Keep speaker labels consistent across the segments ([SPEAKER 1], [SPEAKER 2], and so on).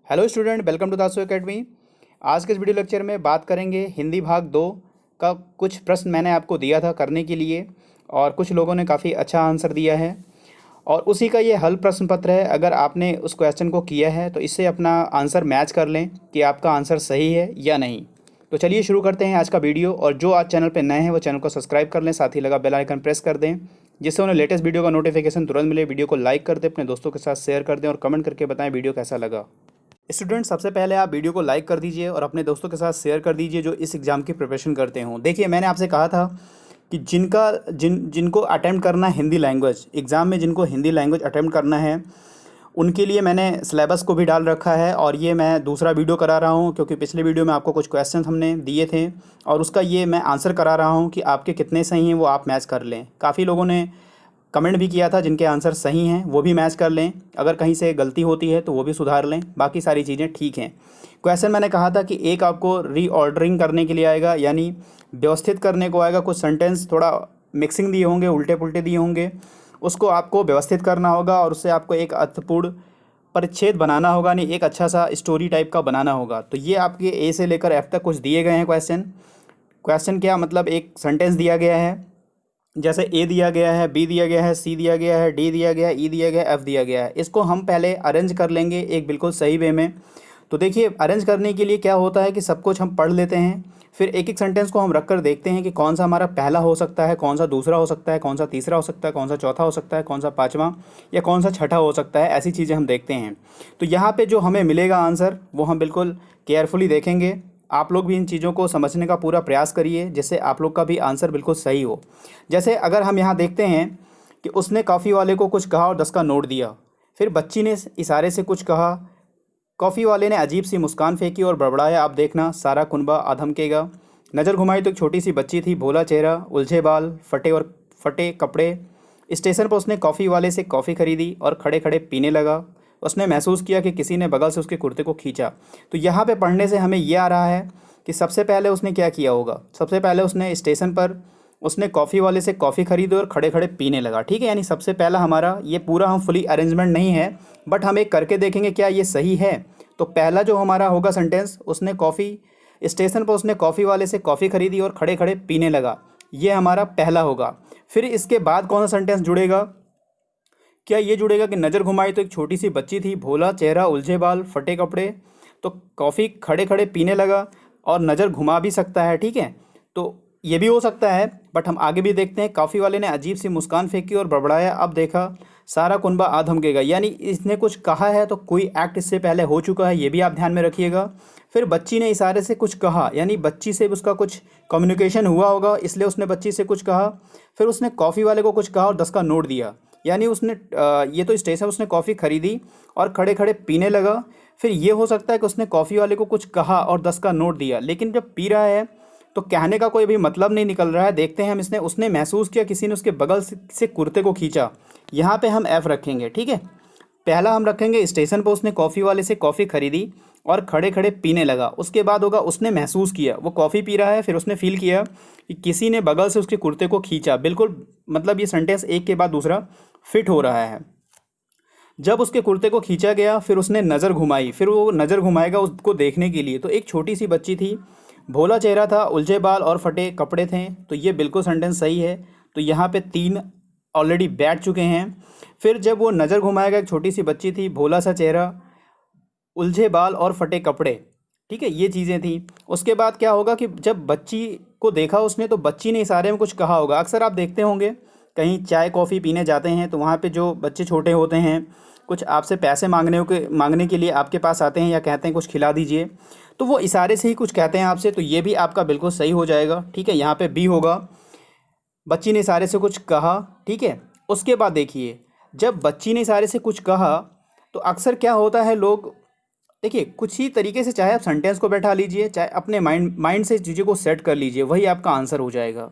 [SPEAKER 1] Hello student, welcome to दासो academy. आज के इस वीडियो लेक्चर में बात करेंगे हिंदी भाग 2 का। कुछ प्रश्न मैंने आपको दिया था करने के लिए और कुछ लोगों ने काफ़ी अच्छा आंसर दिया है और उसी का ये हल प्रश्न पत्र है। अगर आपने उस क्वेश्चन को किया है तो इससे अपना आंसर मैच कर लें कि आपका आंसर सही है या नहीं। तो चलिए शुरू करते हैं आज का वीडियो। और जो आज चैनल पर नए हैं वो चैनल को सब्सक्राइब कर लें, साथ ही लगा बेल आइकन प्रेस कर दें जिससे उन्हें लेटेस्ट वीडियो का नोटिफिकेशन तुरंत मिले। वीडियो को लाइक कर दें, अपने दोस्तों के साथ शेयर कर दें और कमेंट करके बताएं वीडियो कैसा लगा। स्टूडेंट, सबसे पहले आप वीडियो को लाइक कर दीजिए और अपने दोस्तों के साथ शेयर कर दीजिए जो इस एग्ज़ाम की प्रिपरेशन करते हों। देखिए, मैंने आपसे कहा था कि जिनको अटेम्प्ट करना है हिंदी लैंग्वेज एग्ज़ाम में, जिनको हिंदी लैंग्वेज अटेम्प्ट करना है उनके लिए मैंने सिलेबस को भी डाल रखा है। और ये मैं दूसरा वीडियो करा रहा हूँ क्योंकि पिछले वीडियो में आपको कुछ क्वेश्चन हमने दिए थे और उसका ये मैं आंसर करा रहा हूँ कि आपके कितने सही हैं वो आप मैच कर लें। काफ़ी लोगों ने कमेंट भी किया था जिनके आंसर सही हैं वो भी मैच कर लें, अगर कहीं से गलती होती है तो वो भी सुधार लें, बाकी सारी चीज़ें ठीक हैं। क्वेश्चन मैंने कहा था कि एक आपको रीऑर्डरिंग करने के लिए आएगा, यानी व्यवस्थित करने को आएगा। कुछ सेंटेंस थोड़ा मिक्सिंग दिए होंगे, उल्टे पुल्टे दिए होंगे, उसको आपको व्यवस्थित करना होगा और उससे आपको एक अर्थपूर्ण परिच्छेद बनाना होगा, यानी एक अच्छा सा स्टोरी टाइप का बनाना होगा। तो ये आपके ए से लेकर एफ तक कुछ दिए गए हैं क्वेश्चन क्या मतलब, एक सेंटेंस दिया गया है, जैसे ए दिया गया है, बी दिया गया है, सी दिया गया है, डी दिया गया है, ई दिया गया है, एफ दिया गया है। इसको हम पहले अरेंज कर लेंगे एक बिल्कुल सही वे में। तो देखिए, अरेंज करने के लिए क्या होता है कि सब कुछ हम पढ़ लेते हैं, फिर एक एक सेंटेंस को हम रख कर देखते हैं कि कौन सा हमारा पहला हो सकता है, कौन सा दूसरा हो सकता है, कौन सा तीसरा हो सकता है, कौन सा चौथा हो सकता है, कौन सा पाँचवा या कौन सा छठा हो सकता है। ऐसी चीज़ें हम देखते हैं। तो यहाँ पे जो हमें मिलेगा आंसर वो हम बिल्कुल केयरफुली देखेंगे। आप लोग भी इन चीज़ों को समझने का पूरा प्रयास करिए जिससे आप लोग का भी आंसर बिल्कुल सही हो। जैसे अगर हम यहाँ देखते हैं कि उसने कॉफ़ी वाले को कुछ कहा और 10 का नोट दिया, फिर बच्ची ने इशारे से कुछ कहा, कॉफ़ी वाले ने अजीब सी मुस्कान फेंकी और बड़बड़ाया, आप देखना सारा कुनबा आधमकेगा। नज़र घुमाई तो एक छोटी सी बच्ची थी, भोला चेहरा, उलझे बाल, फटे कपड़े। स्टेशन पर उसने कॉफ़ी वाले से कॉफ़ी खरीदी और खड़े खड़े पीने लगा। उसने महसूस किया कि किसी ने बगल से उसके कुर्ते को खींचा। तो यहाँ पे पढ़ने से हमें ये आ रहा है कि सबसे पहले उसने क्या किया होगा। सबसे पहले उसने स्टेशन पर उसने कॉफ़ी वाले से कॉफ़ी खरीदी और खड़े खड़े पीने लगा। ठीक है, यानी सबसे पहला हमारा ये पूरा हम फुली अरेंजमेंट नहीं है बट हम एक करके देखेंगे क्या ये सही है। तो पहला जो हमारा होगा सेंटेंस, उसने कॉफ़ी स्टेशन पर उसने कॉफ़ी वाले से कॉफ़ी खरीदी और खड़े खड़े पीने लगा, ये हमारा पहला होगा। फिर इसके बाद कौन सा सेंटेंस जुड़ेगा, क्या ये जुड़ेगा कि नज़र घुमाई तो एक छोटी सी बच्ची थी, भोला चेहरा, उलझे बाल, फटे कपड़े। तो कॉफ़ी खड़े खड़े पीने लगा और नज़र घुमा भी सकता है। ठीक है, तो ये भी हो सकता है बट हम आगे भी देखते हैं। कॉफ़ी वाले ने अजीब सी मुस्कान फेंकी और बड़बड़ाया, अब देखा सारा कुनबा आ धमकेगा, यानी इसने कुछ कहा है तो कोई एक्ट इससे पहले हो चुका है, ये भी आप ध्यान में रखिएगा। फिर बच्ची ने इशारे से कुछ कहा, यानी बच्ची से उसका कुछ कम्युनिकेशन हुआ होगा इसलिए उसने बच्ची से कुछ कहा। फिर उसने कॉफ़ी वाले को कुछ कहा और 10 का नोट दिया, यानी उसने ये तो स्टेशन उसने कॉफ़ी खरीदी और खड़े खड़े पीने लगा। फिर ये हो सकता है कि उसने कॉफ़ी वाले को कुछ कहा और 10 का नोट दिया, लेकिन जब पी रहा है तो कहने का कोई भी मतलब नहीं निकल रहा है। देखते हैं हम, इसने उसने महसूस किया किसी ने उसके बगल से कुर्ते को खींचा, यहाँ पे हम एफ रखेंगे। ठीक है, पहला हम रखेंगे स्टेशन पर उसने कॉफ़ी वाले से कॉफ़ी खरीदी और खड़े खड़े पीने लगा। उसके बाद होगा उसने महसूस किया, वो कॉफ़ी पी रहा है, फिर उसने फील किया कि किसी ने बगल से उसके कुर्ते को खींचा। बिल्कुल मतलब ये सेंटेंस एक के बाद दूसरा फिट हो रहा है। जब उसके कुर्ते को खींचा गया फिर उसने नज़र घुमाई, फिर वो नज़र घुमाएगा उसको देखने के लिए, तो एक छोटी सी बच्ची थी, भोला चेहरा था, उलझे बाल और फटे कपड़े थे। तो ये बिल्कुल सेंटेंस सही है। तो यहाँ पे 3 ऑलरेडी बैठ चुके हैं। फिर जब वो नज़र घुमाएगा, एक छोटी सी बच्ची थी, भोला सा चेहरा, उलझे बाल और फटे कपड़े। ठीक है, ये चीज़ें थी। उसके बाद क्या होगा कि जब बच्ची को देखा उसने तो बच्ची ने इशारे में कुछ कहा होगा। अक्सर आप देखते होंगे कहीं चाय कॉफ़ी पीने जाते हैं तो वहाँ पे जो बच्चे छोटे होते हैं कुछ आपसे पैसे मांगने के लिए आपके पास आते हैं या कहते हैं कुछ खिला दीजिए, तो वो इशारे से ही कुछ कहते हैं आपसे। तो ये भी आपका बिल्कुल सही हो जाएगा। ठीक है, यहाँ पे बी होगा, बच्ची ने इशारे से कुछ कहा। ठीक है, उसके बाद देखिए, जब बच्ची ने इशारे से कुछ कहा तो अक्सर क्या होता है, लोग देखिए कुछ ही तरीके से, चाहे आप सेंटेंस को बैठा लीजिए, चाहे अपने माइंड से चीज़ों को सेट कर लीजिए, वही आपका आंसर हो जाएगा।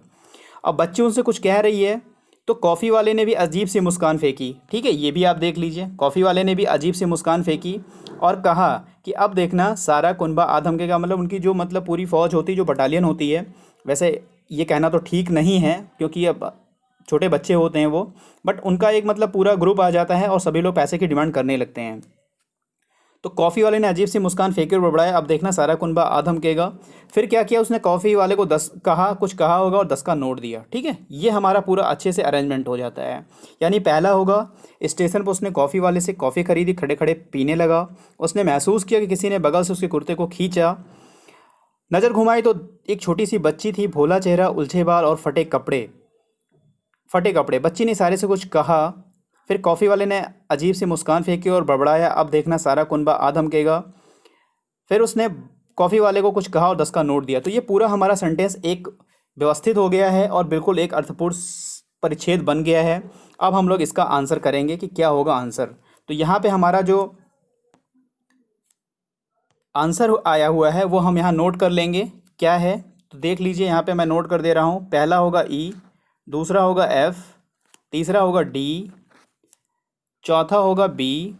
[SPEAKER 1] अब बच्ची उनसे कुछ कह रही है तो कॉफ़ी वाले ने भी अजीब सी मुस्कान फेंकी। ठीक है, ये भी आप देख लीजिए, कॉफ़ी वाले ने भी अजीब सी मुस्कान फेंकी और कहा कि अब देखना सारा कुनबा आधमके का, मतलब उनकी जो मतलब पूरी फ़ौज होती है, जो बटालियन होती है। वैसे ये कहना तो ठीक नहीं है क्योंकि अब छोटे बच्चे होते हैं वो, बट उनका एक मतलब पूरा ग्रुप आ जाता है और सभी लोग पैसे की डिमांड करने लगते हैं। तो कॉफ़ी वाले ने अजीब सी मुस्कान फेंकी और बड़बड़ाया, अब देखना सारा कुनबा आ धमकेगा। फिर क्या किया उसने, कॉफ़ी वाले को 10 कहा, कुछ कहा होगा और 10 का नोट दिया। ठीक है, ये हमारा पूरा अच्छे से अरेंजमेंट हो जाता है। यानी पहला होगा, स्टेशन पर उसने कॉफ़ी वाले से कॉफ़ी खरीदी, खड़े खड़े पीने लगा। उसने महसूस किया कि किसी ने बगल से उसके कुर्ते को खींचा। नज़र घुमाई तो एक छोटी सी बच्ची थी, भोला चेहरा, उलझे बाल और फटे कपड़े। बच्ची ने इशारे से कुछ कहा। फिर कॉफ़ी वाले ने अजीब सी मुस्कान फेंकी और बड़बड़ाया, अब देखना सारा कुनबा आ धमकेगा। फिर उसने कॉफ़ी वाले को कुछ कहा और 10 का नोट दिया। तो ये पूरा हमारा सेंटेंस एक व्यवस्थित हो गया है और बिल्कुल एक अर्थपूर्ण परिच्छेद बन गया है। अब हम लोग इसका आंसर करेंगे कि क्या होगा आंसर। तो यहाँ पे हमारा जो आंसर आया हुआ है वो हम यहाँ नोट कर लेंगे क्या है। तो देख लीजिए, यहाँ पे मैं नोट कर दे रहा हूँ। पहला होगा ई, दूसरा होगा एफ, तीसरा होगा डी, चौथा होगा बी,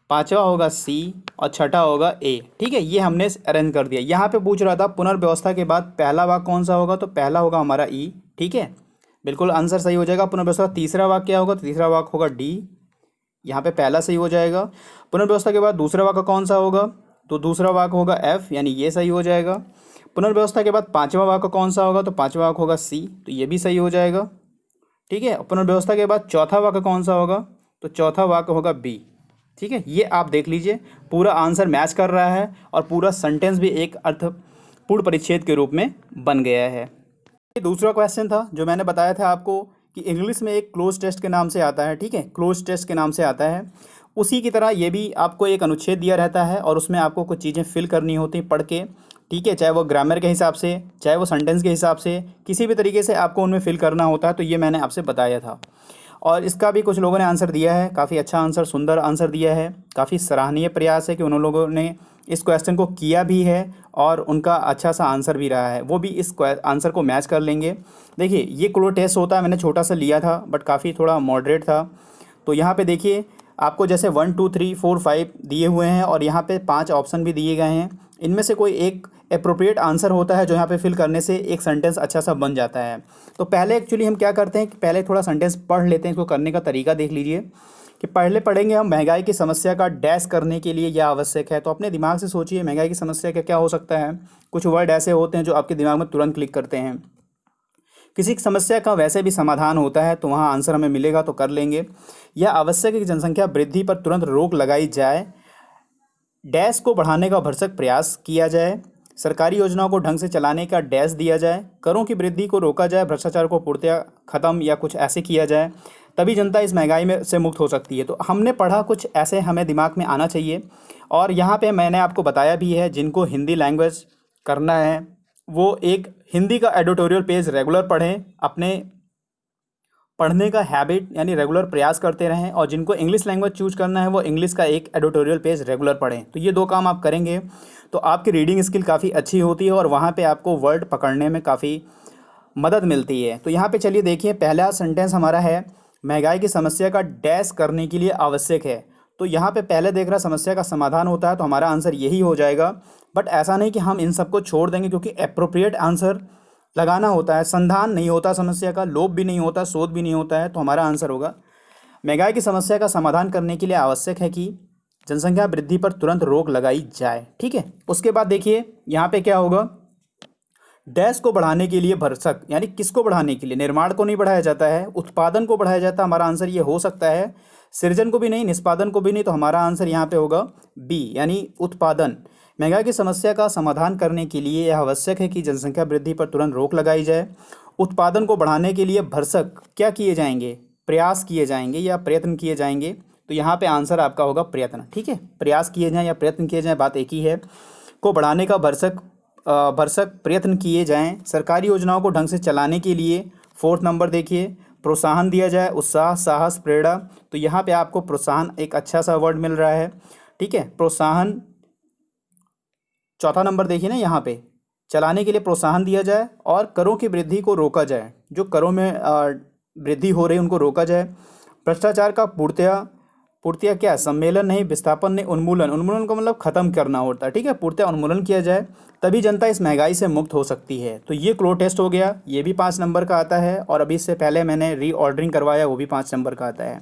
[SPEAKER 1] पांचवा होगा सी और छठा होगा ए। ठीक है, ये हमने अरेंज कर दिया। यहाँ पे पूछ रहा था पुनर्व्यवस्था के बाद पहला वाक्य कौन सा होगा, तो पहला होगा हमारा ई। ठीक है, बिल्कुल आंसर सही हो जाएगा। पुनर्व्यवस्था तीसरा वाक्य क्या होगा, तो तीसरा वाक्य होगा डी। यहाँ पे पहला सही हो जाएगा। पुनर्व्यवस्था के बाद दूसरा वाक्य कौन सा होगा, तो दूसरा वाक्य होगा एफ, यानी ये सही हो जाएगा। पुनर्व्यवस्था के बाद पांचवा वाक्य कौन सा होगा, तो पांचवा वाक्य होगा सी, तो ये भी सही हो जाएगा। ठीक है, पुनर्व्यवस्था के बाद चौथा वाक्य कौन सा होगा, तो चौथा वाक्य होगा बी। ठीक है, ये आप देख लीजिए, पूरा आंसर मैच कर रहा है और पूरा सेंटेंस भी एक अर्थपूर्ण परिच्छेद के रूप में बन गया है। ये दूसरा क्वेश्चन था जो मैंने बताया था आपको कि इंग्लिश में एक क्लोज टेस्ट के नाम से आता है। ठीक है, क्लोज टेस्ट के नाम से आता है। उसी की तरह ये भी आपको एक अनुच्छेद दिया रहता है और उसमें आपको कुछ चीज़ें फिल करनी होती पढ़ के। ठीक है, चाहे वो ग्रामर के हिसाब से, चाहे वो सेंटेंस के हिसाब से, किसी भी तरीके से आपको उनमें फिल करना होता है। तो ये मैंने आपसे बताया था और इसका भी कुछ लोगों ने आंसर दिया है। काफ़ी अच्छा आंसर, सुंदर आंसर दिया है। काफ़ी सराहनीय प्रयास है कि उन लोगों ने इस क्वेश्चन को किया भी है और उनका अच्छा सा आंसर भी रहा है। वो भी इस आंसर को मैच कर लेंगे। देखिए, ये क्लो टेस्ट होता है, मैंने छोटा सा लिया था बट काफ़ी थोड़ा मॉडरेट था। तो यहाँ पे देखिए, आपको जैसे 1 2 3 4 5 दिए हुए हैं और यहाँ पे 5 ऑप्शन भी दिए गए हैं। इनमें से कोई एक अप्रोप्रिएट आंसर होता है जो यहाँ पे फिल करने से एक सेंटेंस अच्छा सा बन जाता है। तो पहले एक्चुअली हम क्या करते हैं कि पहले थोड़ा सेंटेंस पढ़ लेते हैं। इसको करने का तरीका देख लीजिए कि पहले पढ़ेंगे हम, महंगाई की समस्या का डैश करने के लिए यह आवश्यक है। तो अपने दिमाग से सोचिए, महंगाई की समस्या का क्या हो सकता है। कुछ वर्ड ऐसे होते हैं जो आपके दिमाग में तुरंत क्लिक करते हैं। किसी समस्या का वैसे भी समाधान होता है तो वहाँ आंसर हमें मिलेगा, तो कर लेंगे। यह आवश्यक है कि जनसंख्या वृद्धि पर तुरंत रोक लगाई जाए, डैश को बढ़ाने का भरसक प्रयास किया जाए, सरकारी योजनाओं को ढंग से चलाने का डैश दिया जाए, करों की वृद्धि को रोका जाए, भ्रष्टाचार को पूर्णतया खत्म या कुछ ऐसे किया जाए, तभी जनता इस महंगाई में से मुक्त हो सकती है। तो हमने पढ़ा, कुछ ऐसे हमें दिमाग में आना चाहिए। और यहाँ पे मैंने आपको बताया भी है, जिनको हिंदी लैंग्वेज करना है वो एक हिंदी का एडिटोरियल पेज रेगुलर पढ़ें, अपने पढ़ने का हैबिट यानी रेगुलर प्रयास करते रहें। और जिनको इंग्लिश लैंग्वेज चूज करना है वो इंग्लिश का एक एडिटोरियल पेज रेगुलर पढ़ें। तो ये दो काम आप करेंगे तो आपकी रीडिंग स्किल काफ़ी अच्छी होती है और वहाँ पे आपको वर्ड पकड़ने में काफ़ी मदद मिलती है। तो यहाँ पे चलिए देखिए, पहला सेंटेंस हमारा है, महंगाई की समस्या का डैश करने के लिए आवश्यक है। तो यहाँ पे पहले देख रहा समस्या का समाधान होता है, तो हमारा आंसर यही हो जाएगा। बट ऐसा नहीं कि हम इन सबको छोड़ देंगे, क्योंकि अप्रोप्रिएट आंसर लगाना होता है। संधान नहीं होता समस्या का, लोभ भी नहीं होता, शोध भी नहीं होता है। तो हमारा आंसर होगा, महंगाई की समस्या का समाधान करने के लिए आवश्यक है कि जनसंख्या वृद्धि पर तुरंत रोक लगाई जाए। ठीक है, उसके बाद देखिए यहाँ पे क्या होगा, डैश को बढ़ाने के लिए भरसक, यानी किसको बढ़ाने के लिए, निर्माण को नहीं बढ़ाया जाता है, उत्पादन को बढ़ाया जाता है। हमारा आंसर ये हो सकता है, सृजन को भी नहीं, निष्पादन को भी नहीं। तो हमारा आंसर यहाँ पे होगा बी, यानी उत्पादन। महंगाई की समस्या का समाधान करने के लिए यह आवश्यक है कि जनसंख्या वृद्धि पर तुरंत रोक लगाई जाए। उत्पादन को बढ़ाने के लिए भरसक क्या किए जाएंगे, प्रयास किए जाएंगे या प्रयत्न किए जाएंगे। तो यहाँ पे आंसर आपका होगा प्रयत्न। ठीक है, प्रयास किए जाएं या प्रयत्न किए जाएं, बात एक ही है। को बढ़ाने का भरसक प्रयत्न किए जाएं। सरकारी योजनाओं को ढंग से चलाने के लिए, 4th नंबर देखिए, प्रोत्साहन दिया जाए, उत्साह, साहस, प्रेरणा। तो यहाँ पे आपको प्रोत्साहन एक अच्छा सा वर्ड मिल रहा है। ठीक है, प्रोत्साहन। 4था नंबर देखिए ना, यहाँ पे चलाने के लिए प्रोत्साहन दिया जाए और करों की वृद्धि को रोका जाए, जो करों में वृद्धि हो रही है उनको रोका जाए। भ्रष्टाचार का पूर्तिया क्या, सम्मेलन नहीं, विस्थापन नहीं, उन्मूलन का मतलब खत्म करना होता है। ठीक है, पूर्तिया उन्मूलन किया जाए, तभी जनता इस महंगाई से मुक्त हो सकती है। तो ये क्लो टेस्ट हो गया, ये भी 5 नंबर का आता है। और अभी इससे पहले मैंने रीऑर्डरिंग करवाया, वो भी 5 नंबर का आता है।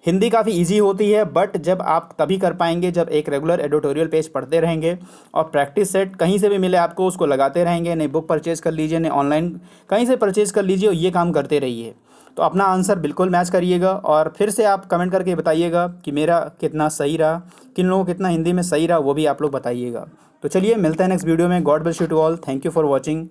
[SPEAKER 1] हिंदी काफ़ी इजी होती है, बट जब आप तभी कर पाएंगे जब एक रेगुलर एडिटोरियल पेज पढ़ते रहेंगे और प्रैक्टिस सेट कहीं से भी मिले आपको उसको लगाते रहेंगे। नहीं बुक परचेज़ कर लीजिए, नहीं ऑनलाइन कहीं से परचेज़ कर लीजिए और ये काम करते रहिए। तो अपना आंसर बिल्कुल मैच करिएगा और फिर से आप कमेंट करके बताइएगा कि मेरा कितना सही रहा, किन लोगों को कितना हिंदी में सही रहा, वो भी आप लोग बताइएगा। तो चलिए मिलते हैं नेक्स्ट वीडियो में। God bless you to all. Thank you for watching.